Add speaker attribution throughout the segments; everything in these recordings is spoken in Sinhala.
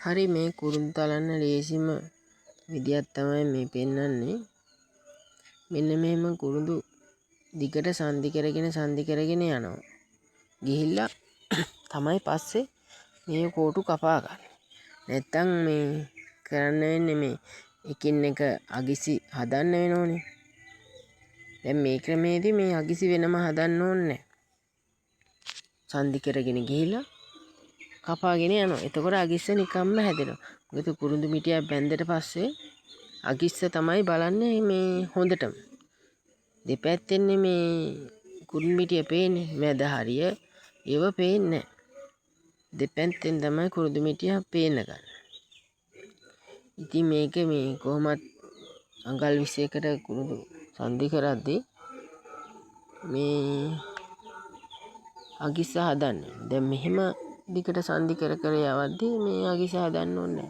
Speaker 1: හරි මේ කුරුඳු තලන්න ලේසිම විදියක් තමයි මේ පෙන්වන්නේ. මෙන්න මෙහෙම කුරුඳු දිගට සංදි කරගෙන යනවා. ගිහිල්ලා තමයි පස්සේ මේ කෝටු කපා ගන්න. නැත්තම් මේ කරන්න වෙන්නේ මේ එකින් එක අගිසි හදන්න වෙනෝනේ. දැන් මේ ක්‍රමේදී මේ අගිසි වෙනම හදන්න ඕනේ. සංදි කරගෙන ගිහිල්ලා කපාගෙන යනවා. එතකොට අගිස්ස නිකම්ම හැදෙනවා. මොකද කුරුඳු මිටියක් බැන්දට පස්සේ අගිස්ස තමයි බලන්නේ මේ හොඳටම. දෙපැත්තෙන් මේ කුරුඳු මිටිය පේන්නේ. මැද හරිය ඒව පේන්නේ නැහැ. දෙපැත්තෙන් තමයි කුරුඳු මිටිය පේන්න ගන්න. ඉතින් මේක මේ කොහොමත් අඟල් 21කට කුරුඳු සංදි කරද්දී මේ අගිස්ස හදන්නේ. දැන් මෙහෙම දිගට සංදි කර යවද්දී මේ අගිස හදන්න ඕනේ.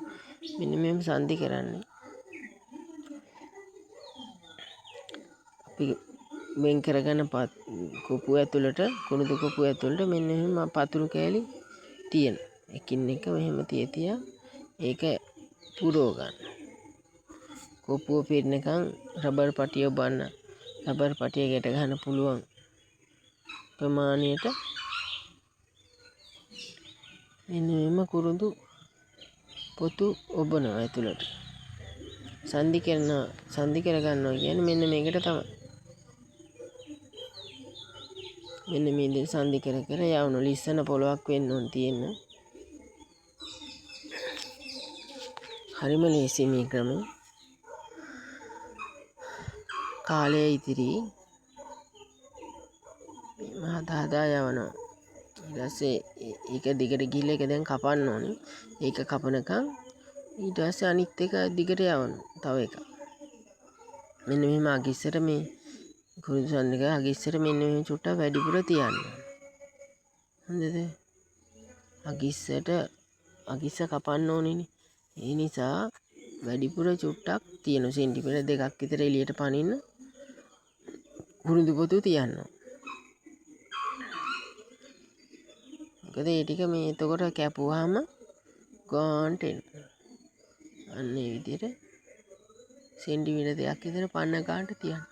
Speaker 1: මෙන්න මෙහෙම සංදි කරන්නේ. අපි වෙන් කරගෙන කොපුව ඇතුළට කුරුඳු කොපුව ඇතුළට මෙන්න මෙහෙම පතුරු කෑලි තියෙන. එකින් එක මෙහෙම තියා ඒක පුරව ගන්න. කොපුව පිරෙනකන් රබර් පටිය ඔබන්න. රබර් පටිය ගැට ගන්න පුළුවන් ප්‍රමාණයට මෙන්න මෙහෙම කුරුඳු පොතු ඔබනවා ඇතුළට. සංදි කර ගන්නවා කියන්නේ මෙන්න මේකට තමයි. මෙන්න මේ විදිහට සංදි කර යවන ලිස්සන පොලවක් වෙන්න ඕන තියෙන. හරිම ලේසි මේ ක්‍රමය. කාලය ඉතිරි හදා යවනවා. ඊට පස්සේ ඒක දිගට ගිහිල්ලා ඒක දැන් කපන්න ඕනේ. ඒක කපනකම් ඊට පස්සේ අනිත් එක දිගට යවනවා. තව එකක්. මෙන්න මෙහෙම අගිස්සට මේ කුරුඳු සංදික අගිස්සට මෙන්න මෙහෙම චුට්ටක් වැඩිපුර තියන්න. හොඳද? අගිස්ස කපන්න ඕනේනේ. ඒ නිසා වැඩිපුර චුට්ටක් තියෙන සෙන්ටිමීටර් 2ක් විතර එළියට පනින්න කුරුඳු පොතු තියනවා. මොකද ඒ ටික මේ එතකොට කැපුවාම ගාන්ට එනවා. අන්න ඒ විදිහට සෙන්ටිමීටර් 2ක් විතර පන්න ගාන්ට තියන්න.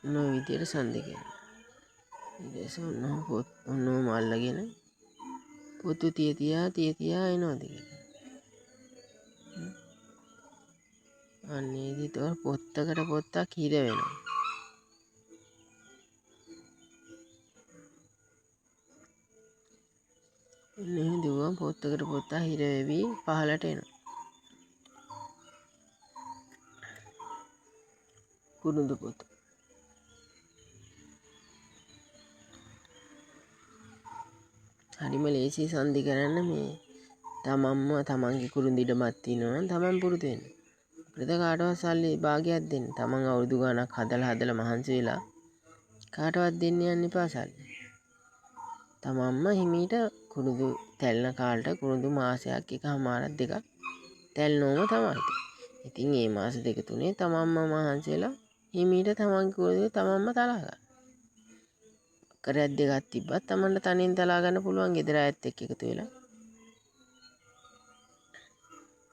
Speaker 1: මේ විදිහට සංදි කරනවා. ඊට පස්සේ ඔන්නෝම අල්ලගෙන පොතු තියා එනවා දිගට. අන්නේ විතර පොත්තකට පොත්තක් හිර වෙනවා. එන්නේ දුවම පොත්තකට පොත්තක් හිර වෙවි පහලට එනවා. කුරුඳු පොතු. හරිම ලේසි සංදි කරන්න මේ තමන්ගේ කුරුඳු ඉඩමක් තියෙනවා නම් තමන් පුරුදු වෙන්න. අපිට කාටවත් සල්ලි භාගයක් දෙන්න. තමන් අවුරුදු ගාණක් හදලා මහන්සි වෙලා කාටවත් දෙන්න යන්න එපා සල්ලි. තමන්ම හිමීට කුරුඳු තැල්න කාලට කුරුඳු මාසයක් එකමාරක් දෙකක් තැල්නෝම තමයි. ඉතින් මේ මාස දෙක තුනේ තමන්ම මහන්සි වෙලා හිමීට තමන්ගේ කුරුඳු තමන්ම තලා ගන්න. කරයක් දෙකක් තිබ්බත් තමන්ට තනියෙන් තලා ගන්න පුළුවන් ගෙදර අයත් එක්ක එකතු වෙලා.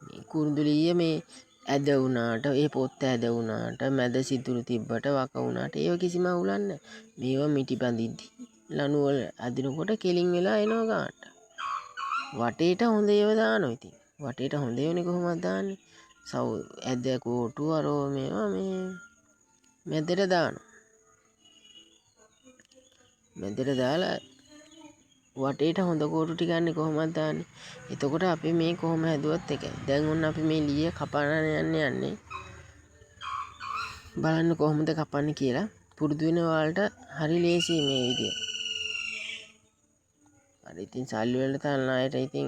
Speaker 1: මේ කුරුඳුලිය මේ ඇද වුණාට ඒ පොත්ත ඇද වුණාට මැද සිදුරු තිබ්බට වක වුණාට ඒව කිසිම අවුලක් නැහැ. මේවා මිටි බඳිද්දි ලණු වල අදිනකොට කෙලින් වෙලා එනවා ගානට. වටේට හොඳ ඒවා දානවා ඉතින්. වටේට හොඳ ඒවානේ කොහොමද දාන්නේ? ඇද කෝටු අරෝ මේවා මේ මැදට දානවා. මැදට දාලා වටේට හොඳ කෝටු ටිකන්නේ කොහොමද දාන්නේ? එතකොට අපි මේ කොහොම හැදුවත් එකයි. දැන් ඔන්න අපි මේ ලීය කපන්න යන්නේ. බලන්න කොහොමද කපන්නේ කියලා. පුරුදු වෙන ඔයාලට හරි ලේසියි මේ විදිය. හරි ඉතින් සල්ලි වලට තලන අයට ඉතින්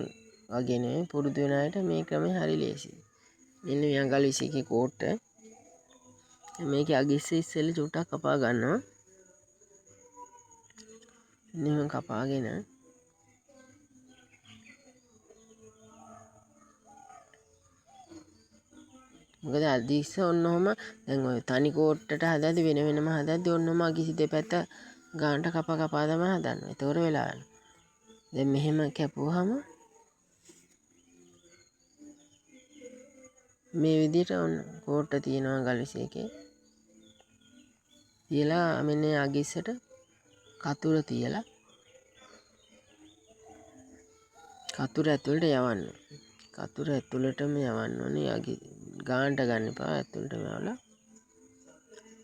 Speaker 1: වගේ නෙමෙයි පුරුදු වෙන අයට මේ ක්‍රමය හරි ලේසියි. මෙන්න මේ අඟල් 21 කෝට්ට මේකේ අගිස්ස ඉස්සෙල්ලා චුට්ටක් කපා ගන්නවා. මෙහෙම කපාගෙන මොකද අදිස්ස ඔන්න ඔහම දැන් ඔය තනි කෝට්ටට හදද්දි වෙනම හදද්දි ඔන්නම අගිසි දෙපැත්ත ගානට කපා තමයි හදන්නේ. ඒතොර වෙලා යනවා. දැන් මෙහෙම කැපුවාම මේ විදිහට ඔන්න කෝට්ට තියෙනවා ගල්විසි එකේ. තියලා මෙන්න අගිස්සට කතුර තියලා කතුර ඇතුළට යවන්න. කතුර ඇතුළටම යවන්න ඕනේ. ගානට ගන්න එපා. ඇතුළටම යවලා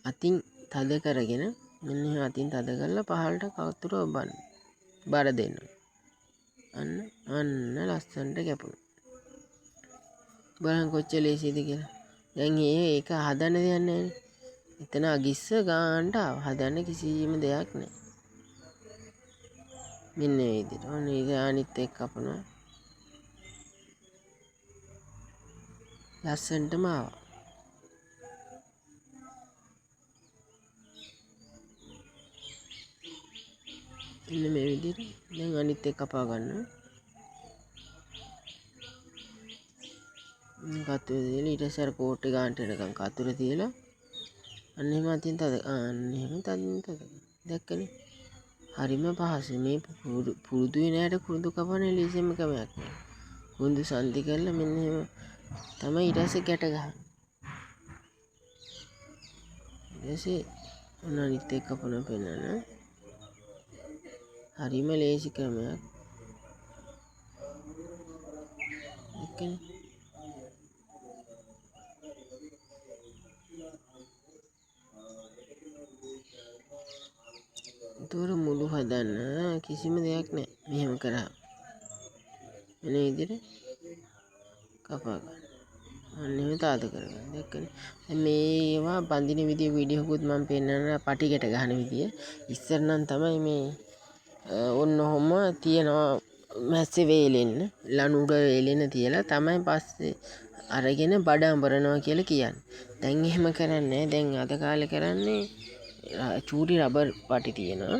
Speaker 1: අතින් තද කරගෙන මෙන්න අතින් තද කරලා පහළට කතුර ඔබන්න. බර දෙන්න. අන්න ලස්සනට කැපුණා. බලන්න කොච්චර ලේසියද කියලා. දැන් ඒක හදන්න දෙයක් නැහැ. එතන අගිස්ස ගානට හදන්න කිසිම දෙයක් නැහැ. මෙන්න මේ විදිහට. ඔන්න ඒක අනිත් එක්ක කපනවා. ලස්සනටම ආවා. මෙන්න මේ විදිහට. දැන් අනිත් එක කපා ගන්න. කතුර තියලා ඊට පස්සේ අර කෝට්ටේ ගානට එනකම් කතුර තියලා අන්න එහෙම අතින් තද දැක්කනේ. හරිම පහසුයි. මේ පුරුදු වෙන ඇයට කුරුඳු කපන්නේ ලීසෙම ක්‍රමයක් නේ. කුරුඳු සන්ධි කරලා මෙන්න එහෙම තමයි ඊට පස්සේ ගැට ගහන්නේ. ඊට පස්සේ ඔන්න අනිත් එක කපන පෙන්නන. හරිම ලේසි ක්‍රමයක්. දැක්කනේ. ඒතොර මුළු හදන්න කිසිම දෙයක් නැහැ. මෙහෙම කරා. එන විදිහට කපා ගන්න. අන්න එහෙම තාද කරගන්න. දැක්කනේ. දැන් මේවා බඳින විදිය වීඩියෝකුත් මම පෙන්නන පටිගැට ගන්න විදිය. ඉස්සර නම් තමයි මේ ඔන්න ඔහොම තියනවා මැස්සේ වේලෙන්න. ලණුඩ වේලෙන්න තියලා තමයි පස්සේ අරගෙන බඩ අඹරනවා කියලා කියන්නේ. දැන් එහෙම කරන්නේ. දැන් අද කාලේ කරන්නේ චූටි රබර් පටි තියෙනවා.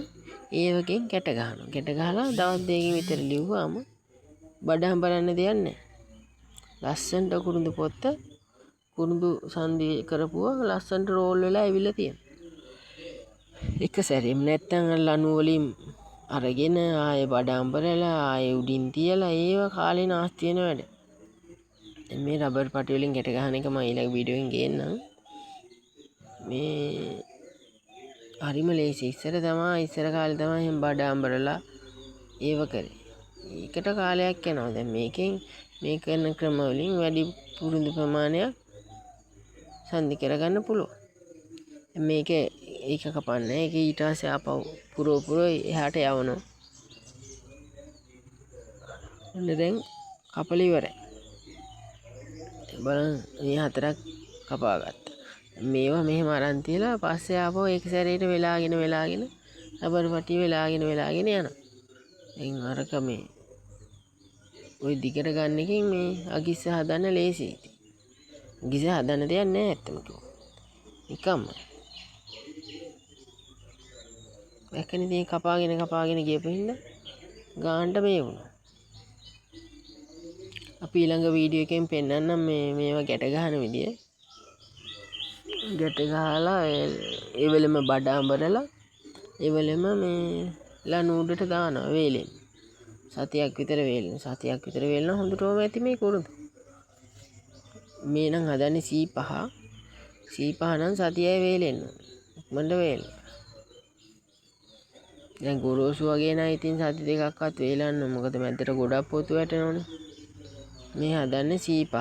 Speaker 1: ඒවකින් කැට ගහනවා. කැට ගහලා දවස් දෙකකින් විතර ලිව්වාම බඩ හඹරන්න දෙයක් නැහැ. ලස්සනට කුරුඳු පොත්ත කුරුඳු සන්ධි කරපුවා ලස්සනට රෝල් වෙලා ඇවිල්ලා තියෙනවා. එක සැරේම නැත්තම් ලණු වලින් අරගෙන ආයේ බඩ අඹරලා ආයේ උඩින් තියලා ඒව කාලේ නාස්ති වෙන වැඩ. මේ රබර් පටි වලින් කැට ගහන එක මම ඊළඟ වීඩියෝ එකෙන් ගේන්නම්. මේ හරිම ලේසි. ඉස්සර කාලේ තමයි එහෙම බඩ අඹරලා ඒව කරේ. ඒකට කාලයක් යනවා. දැන් මේකෙන් මේ කරන ක්‍රම වලින් වැඩි පුරුදු ප්‍රමාණයක් සන්ධි කරගන්න පුළුවන්. මේක ඒක කපන්නේ. ඒක ඊට පස්සේ ආපහු පුරව එහාට යවනවා. ඔන්න දැන් කපලා ඉවරයි. බලන්න මේ හතරක් කපා ගත්තා. මේවා මෙහෙම අරන් තියලා පස්සේ ආපහු ඒක සැරේට වෙලාගෙන රබර් පටි වෙලාගෙන යනවා. දැන් අරක මේ ওই දිගට ගන්න එකෙන් මේ අගිස්ස හදන්න ලේසියි. අගිස්ස හදන්න දෙයක් නැහැ ඇත්තම කිව්වොත්. නිකම්ම. දැක්කනේ ඉතින් කපාගෙන ගියපු හින්දා ගානට මේ වුණා. අපි ඊළඟ වීඩියෝ එකෙන් පෙන්නන්නම් මේවා ගැට ගන්න විදිය. ගැට ගහලා ඒ වෙලෙම බඩ අඹරලා ඒ වෙලෙම මේ ලණු උඩට දානවා වේලෙන්. සතියක් විතර වේලෙන හොඳටම ඇති මේ කුරුඳු. මේ නම් හදන්නේ C5. C5 නම් සතියයි වේලෙන්න. ඉක්මනට වේලෙන්න. දැන් ගොරෝසු වගේ නම් ඉතින් සති දෙකක්වත් වේලන්න. මොකද මැදට ගොඩක් පොතු වැටෙනවනේ. මේ හදන්නේ C5.